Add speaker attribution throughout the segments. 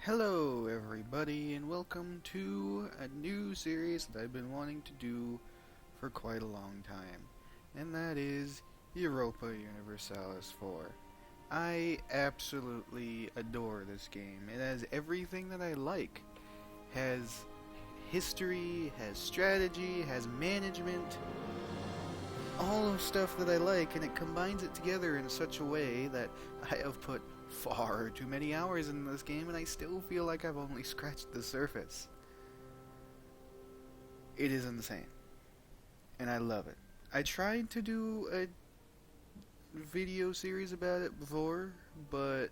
Speaker 1: Hello everybody and welcome to a new series that I've been wanting to do for quite a long time, and that is Europa Universalis IV. I absolutely adore this game. It has everything that I like. Has history, has strategy, has management, all of stuff that I like, and it combines it together in such a way that I have put far too many hours in this game, and I still feel like I've only scratched the surface. It is insane, and I love it. I tried to do a video series about it before, but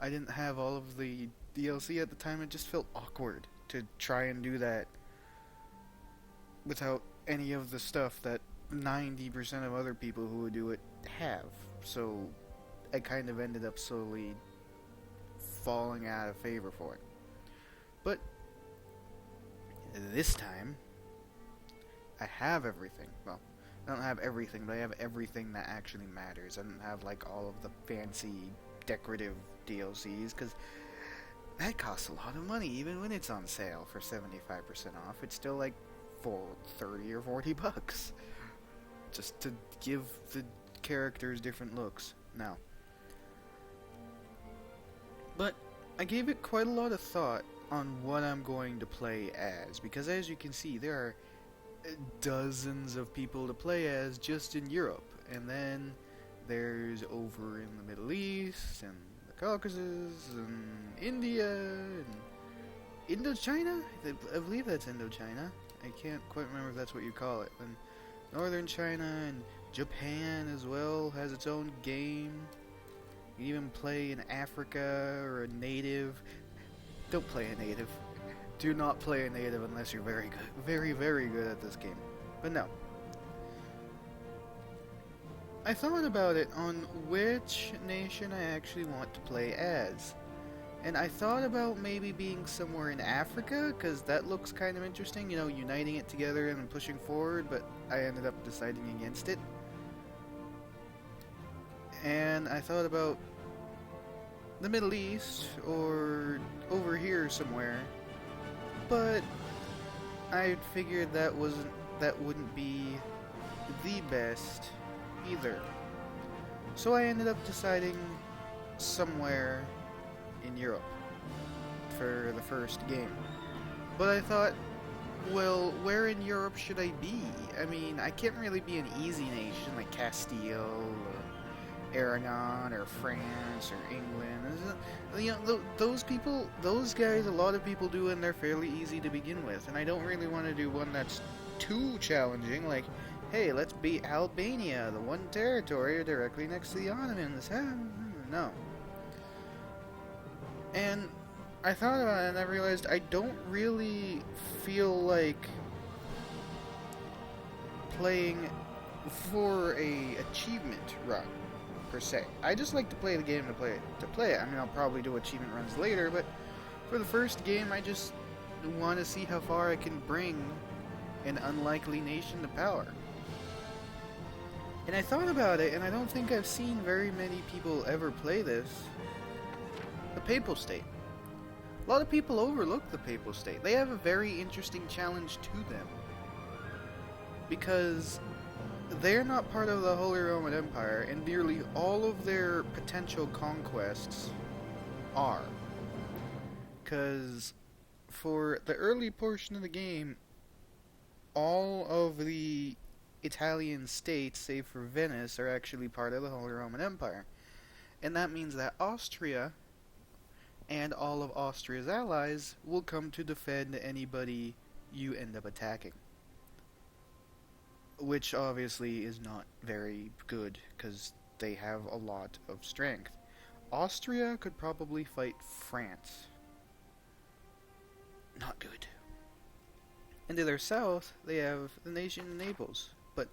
Speaker 1: I didn't have all of the DLC at the time. It just felt awkward to try and do that without any of the stuff that 90% of other people who would do it have. So I kind of ended up slowly falling out of favor for it. But this time, I have everything. Well, I don't have everything, but I have everything that actually matters. I don't have like all of the fancy decorative DLCs, because that costs a lot of money even when it's on sale for 75% off. It's still like for 30 or 40 bucks just to give the characters different looks. Now, but I gave it quite a lot of thought on what I'm going to play as, because as you can see, there are dozens of people to play as just in Europe, and then there's over in the Middle East, and the Caucasus, and India, and Indochina? I believe that's Indochina. I can't quite remember if that's what you call it. And Northern China, and Japan as well has its own game. You can even play an Africa or a native. Don't play a native. Do not play a native unless you're very good. Very, very good at this game. But no. I thought about it on which nation I actually want to play as. And I thought about maybe being somewhere in Africa, because that looks kind of interesting, you know, uniting it together and pushing forward, but I ended up deciding against it. And I thought about the Middle East, or over here somewhere, but I figured that wouldn't be the best either. So I ended up deciding somewhere in Europe for the first game. But I thought, well, where in Europe should I be? I mean, I can't really be an easy nation like Castile or Aragon or France or England. You know, those guys, a lot of people do, and they're fairly easy to begin with. And I don't really want to do one that's too challenging, like, hey, let's beat Albania, the one territory directly next to the Ottomans. No. And I thought about it, and I realized I don't really feel like playing for a achievement run per se. I just like to play the game to play it. I mean, I'll probably do achievement runs later, but for the first game, I just want to see how far I can bring an unlikely nation to power. And I thought about it, and I don't think I've seen very many people ever play this. The Papal State. A lot of people overlook the Papal State. They have a very interesting challenge to them, because they're not part of the Holy Roman Empire, and nearly all of their potential conquests are. Because for the early portion of the game, all of the Italian states, save for Venice, are actually part of the Holy Roman Empire. And that means that Austria and all of Austria's allies will come to defend anybody you end up attacking. Which obviously is not very good, because they have a lot of strength. Austria could probably fight France. Not good. And to their south, they have the nation of Naples. But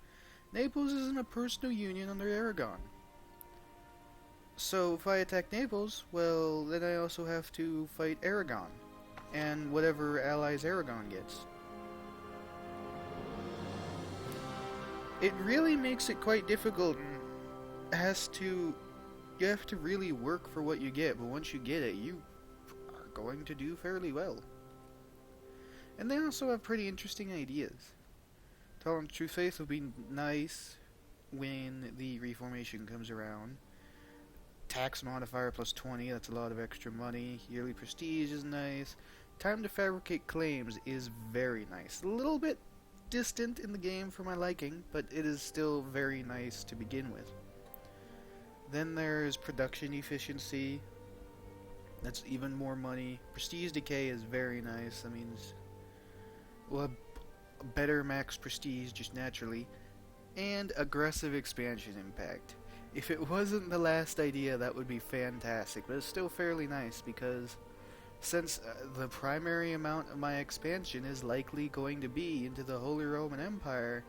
Speaker 1: Naples is in a personal union under Aragon. So if I attack Naples, well, then I also have to fight Aragon, and whatever allies Aragon gets. It really makes it quite difficult, and you have to really work for what you get, but once you get it, you are going to do fairly well. And they also have pretty interesting ideas. Tolerant True Faith will be nice when the reformation comes around. Tax modifier plus 20, that's a lot of extra money. Yearly prestige is nice. Time to fabricate claims is very nice. A little bit distant in the game for my liking, but it is still very nice to begin with. Then there's production efficiency. That's even more money. Prestige decay is very nice. That means we'll have better max prestige just naturally. And aggressive expansion impact. If it wasn't the last idea, that would be fantastic, but it's still fairly nice because since the primary amount of my expansion is likely going to be into the Holy Roman Empire,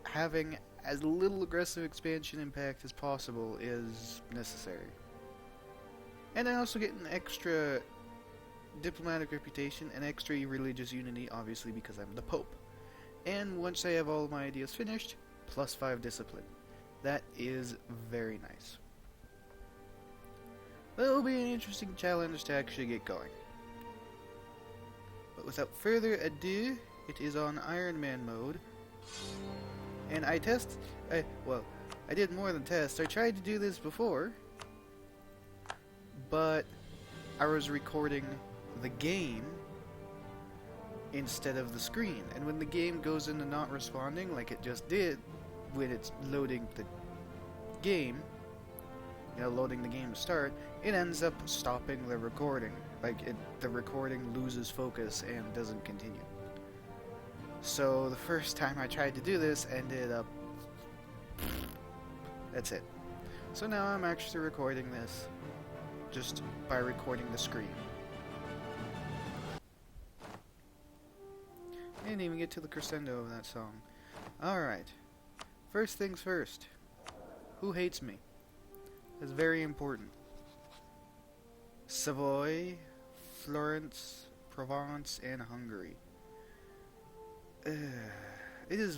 Speaker 1: having as little aggressive expansion impact as possible is necessary. And I also get an extra diplomatic reputation and extra religious unity, obviously because I'm the Pope. And once I have all of my ideas finished, plus 5 discipline. That is very nice. It'll be an interesting challenge to actually get going. But without further ado, it is on Ironman Mode. And I did more than test. I tried to do this before, but I was recording the game instead of the screen. And when the game goes into not responding, like it just did when it's loading the game, loading the game to start, it ends up stopping the recording. The recording loses focus and doesn't continue. So the first time I tried to do this ended up... That's it. So now I'm actually recording this just by recording the screen. I didn't even get to the crescendo of that song. Alright. First things first. Who hates me? That's very important. Savoy, Florence, Provence, and Hungary. It is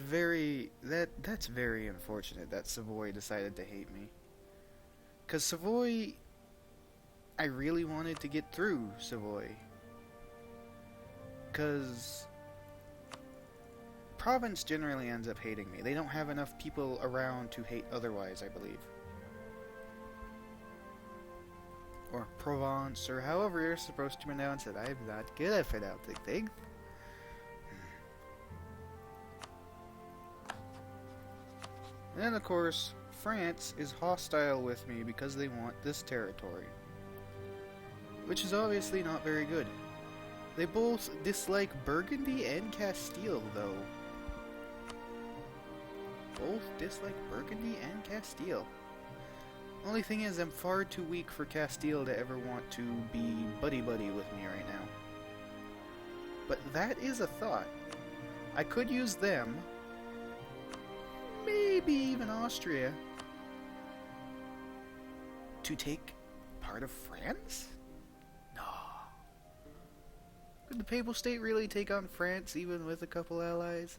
Speaker 1: that's very unfortunate that Savoy decided to hate me. Because Savoy, I really wanted to get through Savoy. Because Provence generally ends up hating me. They don't have enough people around to hate otherwise, I believe. Or Provence, or however you're supposed to pronounce it. I'm not good at pronouncing things. And then, of course, France is hostile with me because they want this territory. Which is obviously not very good. They both dislike Burgundy and Castile, though. Both dislike Burgundy and Castile. Only thing is, I'm far too weak for Castile to ever want to be buddy-buddy with me right now. But that is a thought. I could use them, maybe even Austria, to take part of France? No. Could the Papal State really take on France even with a couple allies?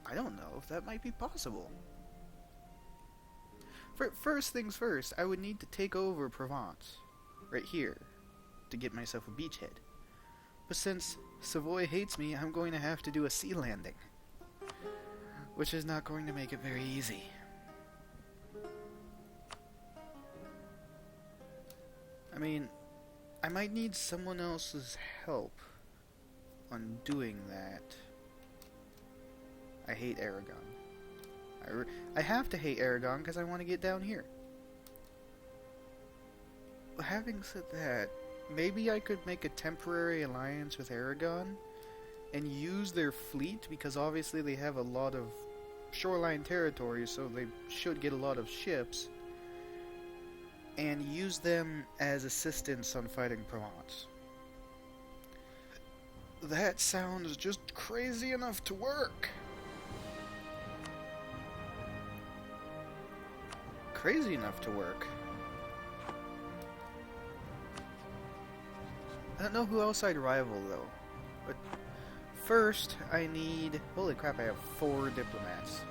Speaker 1: I don't know if that might be possible. First things first, I would need to take over Provence, right here, to get myself a beachhead. But since Savoy hates me, I'm going to have to do a sea landing, which is not going to make it very easy. I mean, I might need someone else's help on doing that. I hate Aragon. I have to hate Aragon because I want to get down here. Having said that, maybe I could make a temporary alliance with Aragon and use their fleet, because obviously they have a lot of shoreline territory, so they should get a lot of ships, and use them as assistance on fighting Provence. That sounds just crazy enough to work. Crazy enough to work. I don't know who else I'd rival though. But first I need... Holy crap, I have 4 diplomats.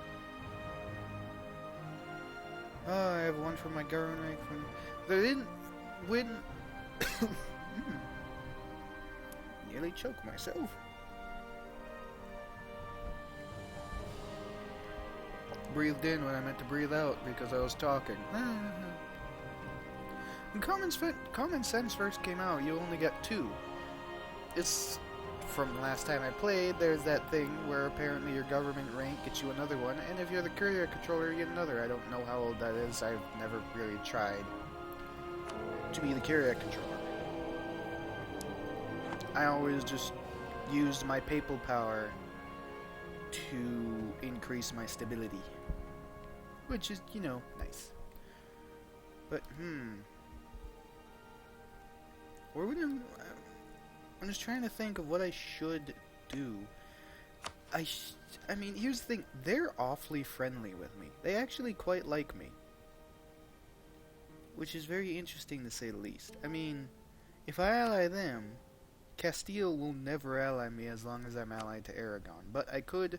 Speaker 1: Oh, I have one from my government. They didn't win... nearly choke myself. Breathed in when I meant to breathe out because I was talking. When Common Sense first came out, you only got 2. It's from the last time I played, there's that thing where apparently your government rank gets you another one, and if you're the courier controller, you get another. I don't know how old that is. I've never really tried to be the courier controller. I always just used my papal power to increase my stability, which is, you know, nice. But, I'm just trying to think of what I should do. I mean, here's the thing. They're awfully friendly with me. They actually quite like me. Which is very interesting to say the least. I mean, if I ally them, Castile will never ally me as long as I'm allied to Aragon. But I could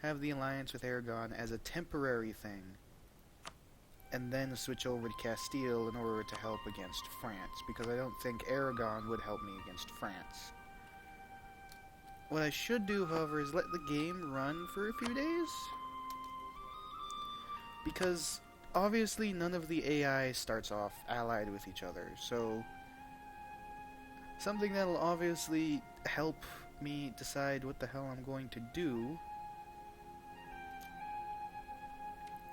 Speaker 1: have the alliance with Aragon as a temporary thing, and then switch over to Castile in order to help against France, because I don't think Aragon would help me against France. What I should do, however, is let the game run for a few days, because obviously none of the AI starts off allied with each other, so something that'll obviously help me decide what the hell I'm going to do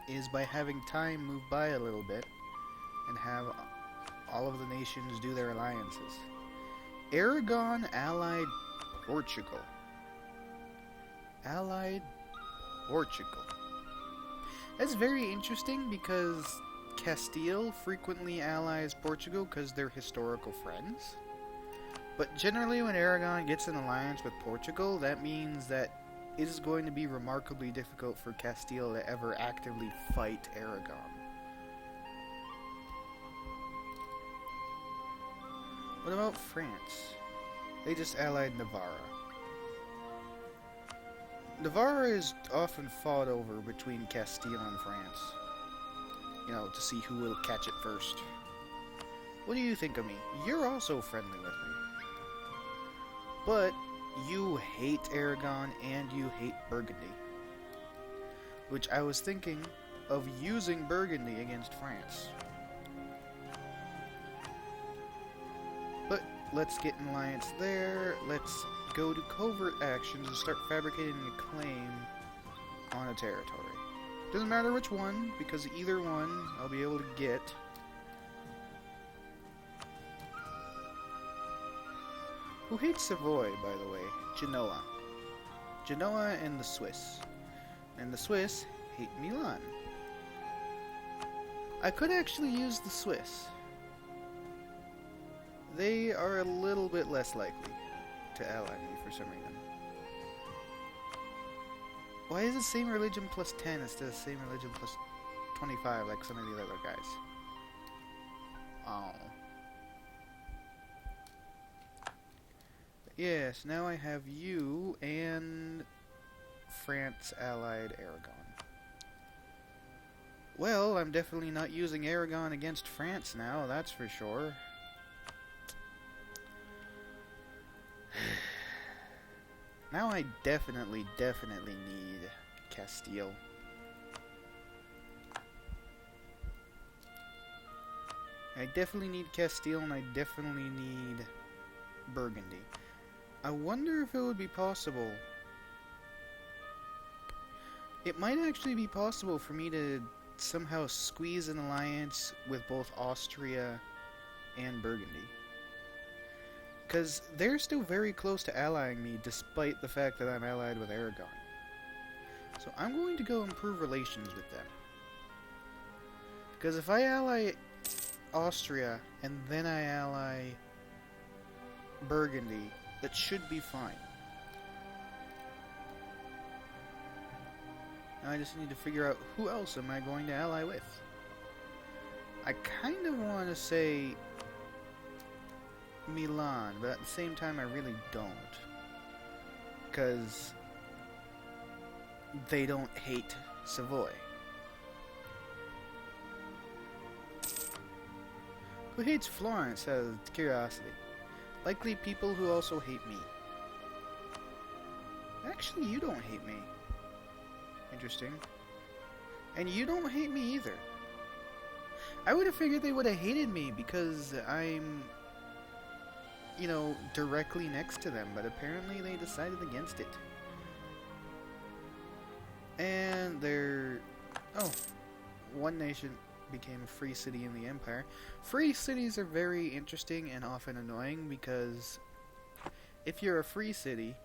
Speaker 1: is by having time move by a little bit and have all of the nations do their alliances. Aragon allied Portugal. Allied Portugal. That's very interesting because Castile frequently allies Portugal because they're historical friends. But generally when Aragon gets an alliance with Portugal, that means that it is going to be remarkably difficult for Castile to ever actively fight Aragon. What about France? They just allied Navarra. Navarra is often fought over between Castile and France. You know, to see who will catch it first. What do you think of me? You're also friendly with me. But you hate Aragon and you hate Burgundy. Which I was thinking of using Burgundy against France. But let's get an alliance there. Let's go to covert actions and start fabricating a claim on a territory. Doesn't matter which one, because either one I'll be able to get. Who hates Savoy, by the way? Genoa. Genoa and the Swiss. And the Swiss hate Milan. I could actually use the Swiss. They are a little bit less likely to ally me for some reason. Why is it same religion plus 10 instead of same religion plus 25 like some of the other guys? Oh. Yes, now I have you and France allied Aragon. Well, I'm definitely not using Aragon against France now, that's for sure. Now I definitely need Castile. I definitely need Castile and I definitely need Burgundy. I wonder if it would be possible. It might actually be possible for me to somehow squeeze an alliance with both Austria and Burgundy. Because they're still very close to allying me despite the fact that I'm allied with Aragon. So I'm going to go improve relations with them. Because if I ally Austria and then I ally Burgundy, that should be fine. Now I just need to figure out who else am I going to ally with. I kind of want to say Milan, but at the same time I really don't. Because they don't hate Savoy. Who hates Florence out of curiosity? Likely people who also hate me. Actually, you don't hate me. Interesting. And you don't hate me either. I would have figured they would have hated me because I'm, you know, directly next to them, but apparently they decided against it. And they're... Oh, one nation became a free city in the Empire. Free cities are very interesting and often annoying because if you're a free city,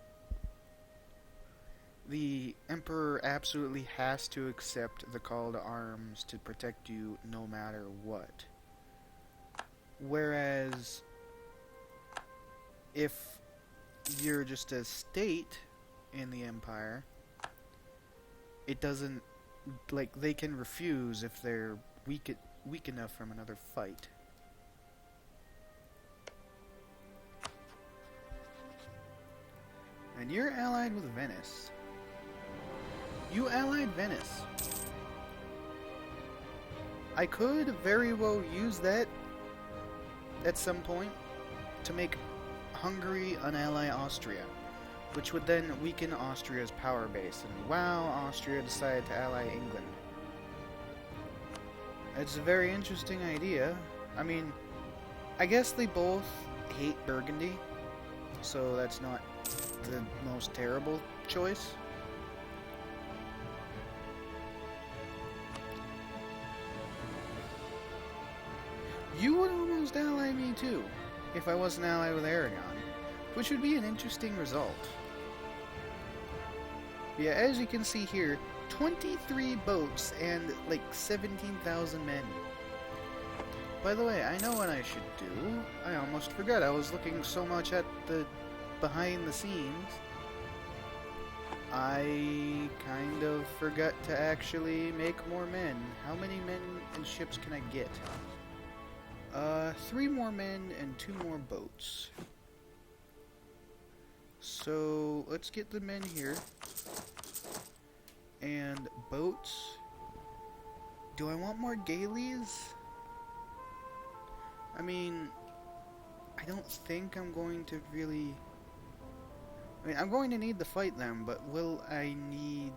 Speaker 1: the Emperor absolutely has to accept the call to arms to protect you no matter what. Whereas, if you're just a state in the Empire, it doesn't, like, they can refuse if they're weak enough from another fight. And you're allied with Venice. You allied Venice. I could very well use that at some point to make Hungary unally Austria, which would then weaken Austria's power base. And wow, Austria decided to ally England. It's a very interesting idea. I mean, I guess they both hate Burgundy, so that's not the most terrible choice. You would almost ally me too, if I wasn't allied with Aragon, which would be an interesting result. Yeah, as you can see here, 23 boats and like 17,000 men. By the way, I know what I should do. I almost forgot. I was looking so much at the behind the scenes. I kind of forgot to actually make more men. How many men and ships can I get? 3 more men and 2 more boats. So, let's get the men here. And boats. Do I want more galleys? I mean, I don't think I'm going to really... I mean, I'm going to need to fight them, but will I need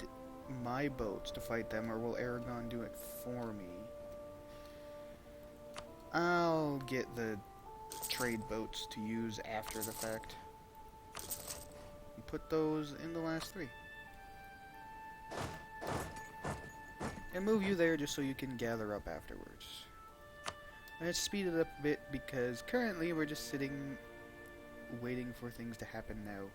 Speaker 1: my boats to fight them, or will Aragon do it for me? I'll get the trade boats to use after the fact. And put those in the last 3. And move you there just so you can gather up afterwards. Let's speed it up a bit because currently we're just sitting waiting for things to happen now.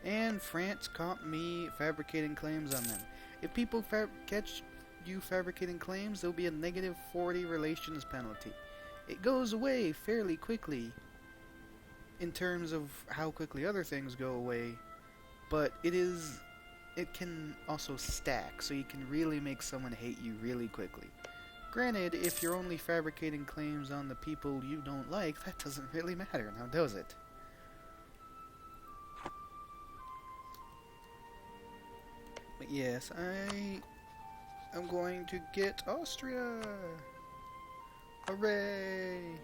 Speaker 1: And France caught me fabricating claims on them. If people catch you fabricating claims, there'll be a -40 relations penalty. It goes away fairly quickly in terms of how quickly other things go away, but it can also stack, so you can really make someone hate you really quickly. Granted, if you're only fabricating claims on the people you don't like, that doesn't really matter, now does it? But yes, I am going to get Austria! Hooray!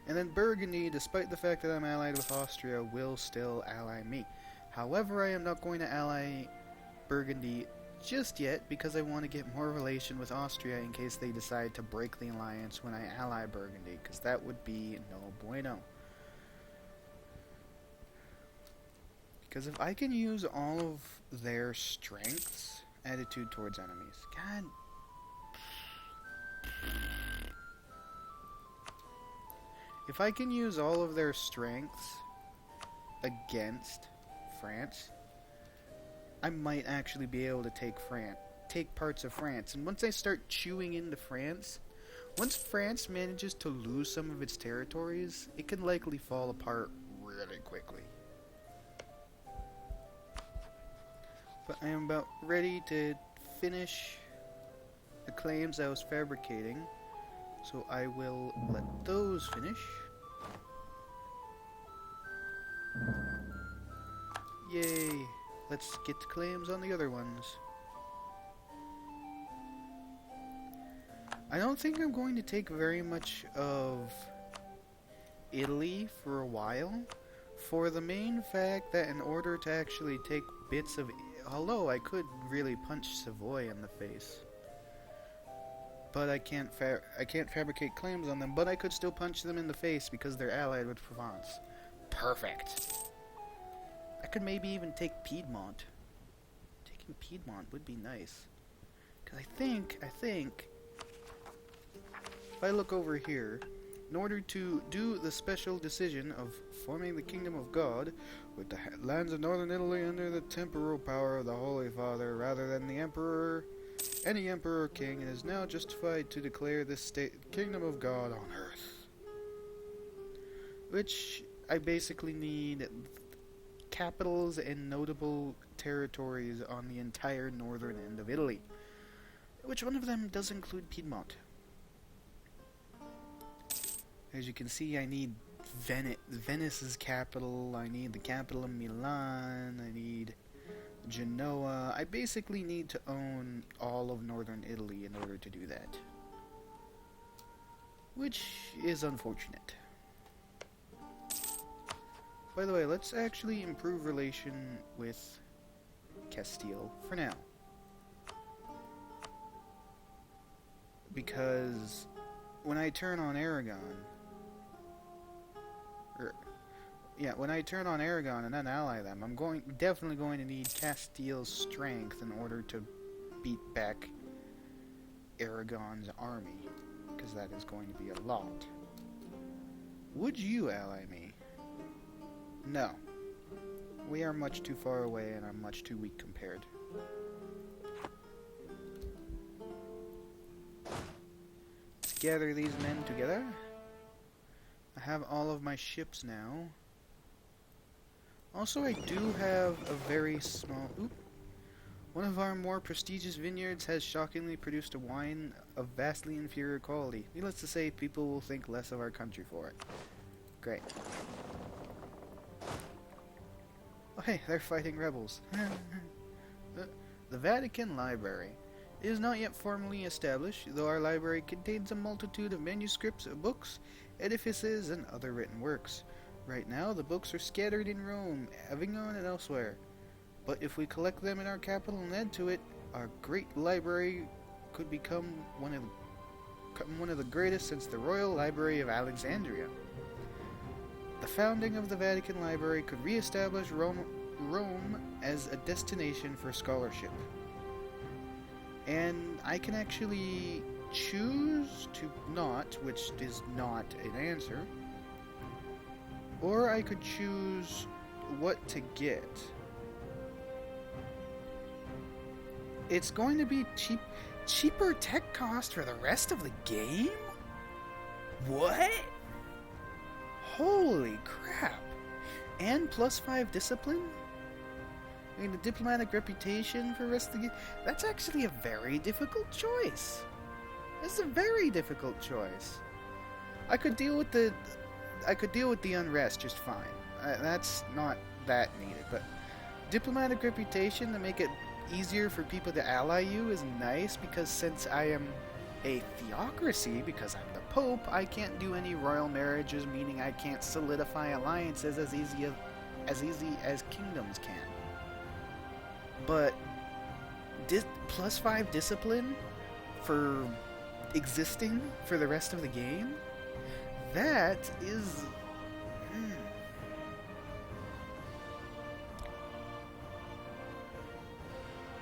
Speaker 1: And then Burgundy, despite the fact that I'm allied with Austria, will still ally me. However, I am not going to ally Burgundy just yet because I want to get more relation with Austria in case they decide to break the alliance when I ally Burgundy, because that would be no bueno. Because if I can use all of their strengths, attitude towards enemies, God... If I can use all of their strengths against France, I might actually be able to take parts of France. And once I start chewing into France, once France manages to lose some of its territories, it can likely fall apart really quickly. But I am about ready to finish the claims I was fabricating. So I will let those finish. Yay! Let's get claims on the other ones. I don't think I'm going to take very much of Italy for a while. For the main fact that in order to actually take bits of... Although I could really punch Savoy in the face. But I can't fabricate claims on them, but I could still punch them in the face because they're allied with Provence. Perfect. I could maybe even take Piedmont. Taking Piedmont would be nice. Because I think, if I look over here, in order to do the special decision of forming the Kingdom of God, with the lands of northern Italy under the temporal power of the Holy Father, rather than the Emperor, any Emperor or King, it is now justified to declare this Kingdom of God on earth. Which, I basically need capitals and notable territories on the entire northern end of Italy. Which one of them does include Piedmont? As you can see, I need Venice's capital, I need the capital of Milan, I need Genoa. I basically need to own all of northern Italy in order to do that. Which is unfortunate. By the way, let's actually improve relation with Castile for now. Because when I turn on Aragon, when I turn on Aragon and then ally them, I'm definitely going to need Castile's strength in order to beat back Aragon's army, because that is going to be a lot. Would you ally me? No. We are much too far away and I'm much too weak compared. Let's gather these men together. I have all of my ships now. Also, I do have a very small... One of our more prestigious vineyards has shockingly produced a wine of vastly inferior quality. Needless to say, people will think less of our country for it. Great. Oh hey, they're fighting rebels. The Vatican Library. It is not yet formally established, though our library contains a multitude of manuscripts, books, edifices, and other written works. Right now, the books are scattered in Rome, Avignon, and elsewhere. But if we collect them in our capital and add to it, our great library could become one of the greatest since the Royal Library of Alexandria. The founding of the Vatican Library could re-establish Rome as a destination for scholarship. And I can actually choose to not, which is not an answer, or I could choose what to get. It's going to be cheaper tech cost for the rest of the game? What? Holy crap. And +5 discipline? I mean, the diplomatic reputation for the rest of the game? That's actually a very difficult choice. That's a very difficult choice. I could deal with the unrest just fine. That's not that needed, but diplomatic reputation to make it easier for people to ally you is nice, because since I am a theocracy, because I'm the Pope, I can't do any royal marriages, meaning I can't solidify alliances as easy as kingdoms can. But +5 discipline for existing for the rest of the game? That is...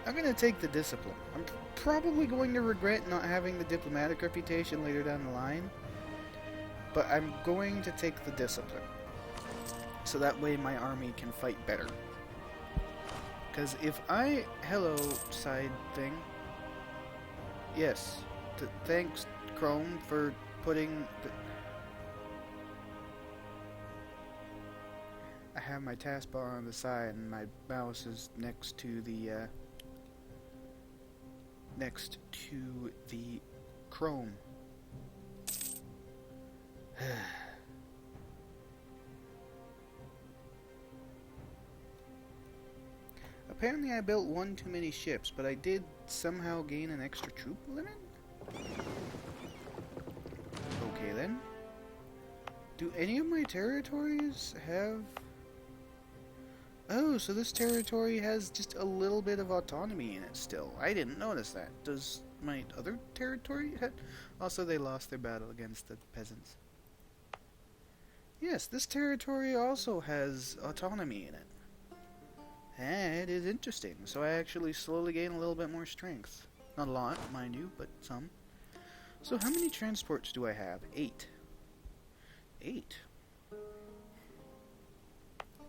Speaker 1: I'm going to take the discipline. I'm probably going to regret not having the diplomatic reputation later down the line, but I'm going to take the discipline. So that way my army can fight better. Because if I... Hello, side thing. Yes. Thanks, Chrome, for putting... I have my taskbar on the side and my mouse is next to the Chrome. Apparently I built one too many ships, but I did somehow gain an extra troop limit? Okay then. Do any of my territories have Oh, so this territory has just a little bit of autonomy in it still. I didn't notice that. Does my other territory have... Also, they lost their battle against the peasants. Yes, this territory also has autonomy in it. And it is interesting, so I actually slowly gain a little bit more strength. Not a lot, mind you, but some. So how many transports do I have? 8. 8.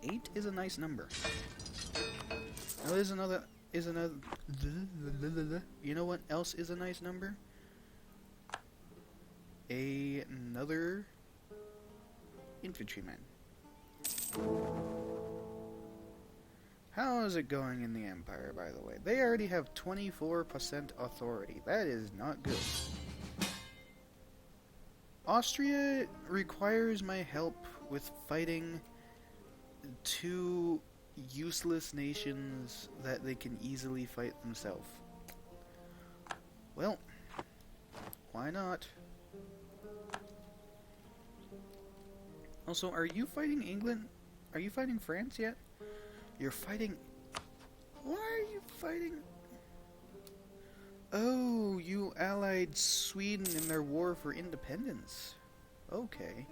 Speaker 1: 8 is a nice number. Now there's another... You know what else is a nice number? Another infantryman. How is it going in the Empire, by the way? They already have 24% authority. That is not good. Austria requires my help with fighting 2 useless nations that they can easily fight themselves. Well, why not? Also, are you fighting England? Are you fighting France yet? You're fighting... Why are you fighting... Oh, you allied Sweden in their war for independence. Okay.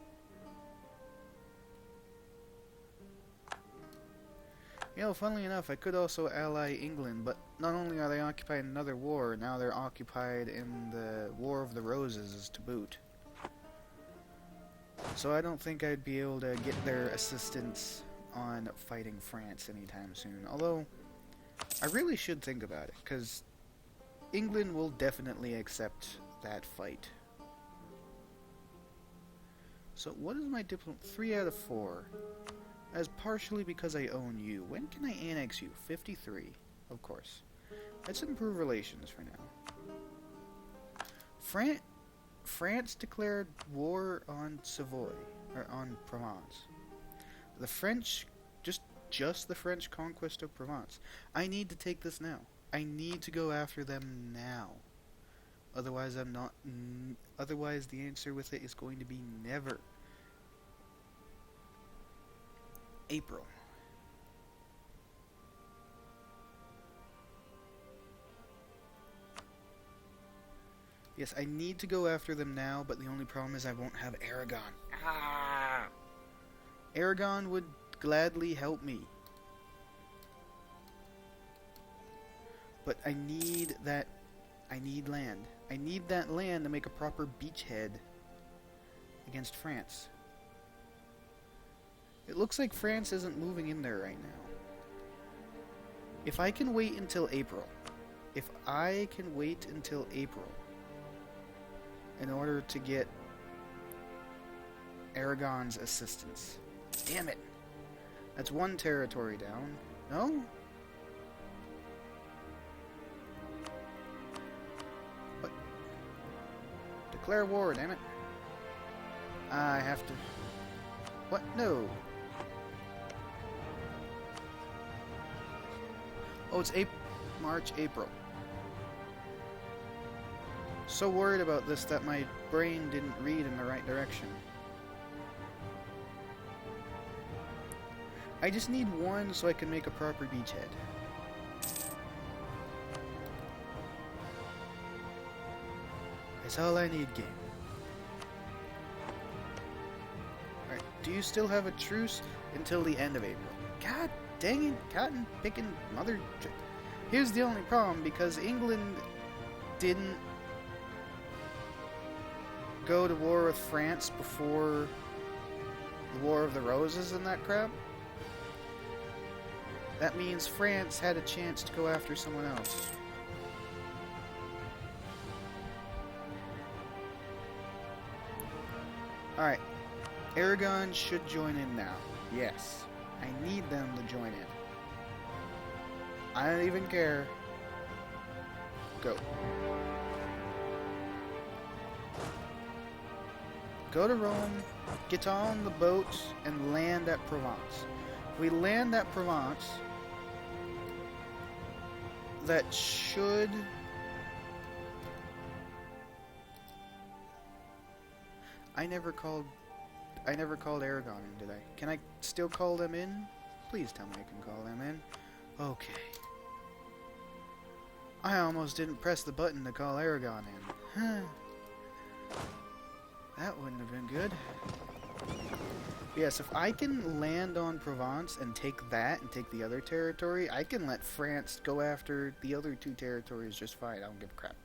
Speaker 1: You know, funnily enough, I could also ally England, but not only are they occupied in another war, now they're occupied in the War of the Roses to boot. So I don't think I'd be able to get their assistance on fighting France anytime soon. Although, I really should think about it, because England will definitely accept that fight. So what is my diplomat? 3 out of 4. As partially because I own you. When can I annex you? 53, of course. Let's improve relations for now. France declared war on Savoy, or on Provence. The French, just the French conquest of Provence. I need to take this now. I need to go after them now. Otherwise, otherwise, the answer with it is going to be never. April. Yes, I need to go after them now, but the only problem is I won't have Aragon. Ah! Aragon would gladly help me. But I need that... I need land. I need that land to make a proper beachhead against France. It looks like France isn't moving in there right now. If I can wait until April, in order to get Aragon's assistance. Damn it! That's 1 territory down. No? What? Declare war, damn it. I have to... What? No. Oh, it's March, April. So worried about this that my brain didn't read in the right direction. I just need 1 so I can make a proper beachhead. That's all I need, game. Alright, do you still have a truce until the end of April? God dang it, cotton picking mother... Here's the only problem, because England didn't go to war with France before the War of the Roses and that crap. That means France had a chance to go after someone else. Alright. Aragon should join in now. Yes. I need them to join in. I don't even care. Go. Go to Rome, get on the boat, and land at Provence. If we land at Provence, that should... I never called Aragon in, did I? Can I still call them in? Please tell me I can call them in. Okay. I almost didn't press the button to call Aragon in. Huh. That wouldn't have been good. Yes, if I can land on Provence and take that and take the other territory, I can let France go after the other two territories just fine. I don't give a crap.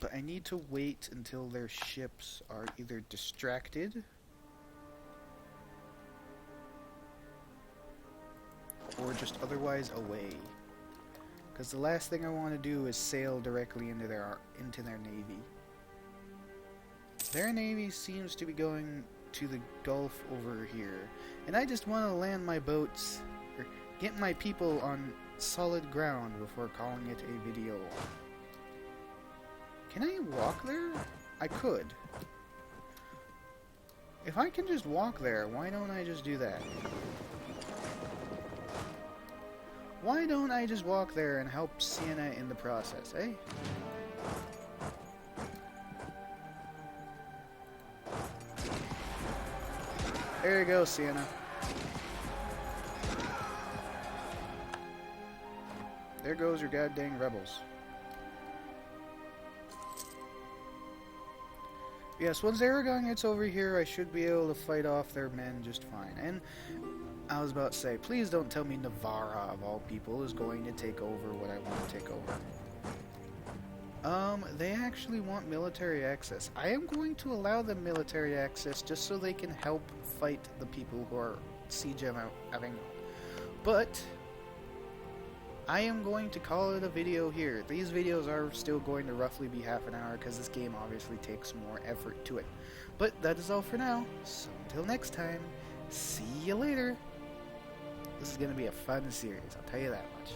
Speaker 1: But I need to wait until their ships are either distracted or just otherwise away. Because the last thing I want to do is sail directly into their navy. Their navy seems to be going to the Gulf over here, and I just want to land my boats, or get my people on solid ground before calling it a video. Can I walk there? I could. If I can just walk there, why don't I just do that? Why don't I just walk there and help Siena in the process, eh? There you go, Siena. There goes your goddamn rebels. Yes, once Aragon gets over here, I should be able to fight off their men just fine. And I was about to say, please don't tell me Navarra, of all people, is going to take over what I want to take over. They actually want military access. I am going to allow them military access just so they can help fight the people who are siege Avignon. But I am going to call it a video here. These videos are still going to roughly be half an hour because this game obviously takes more effort to it. But that is all for now. So until next time, see you later. This is going to be a fun series, I'll tell you that much.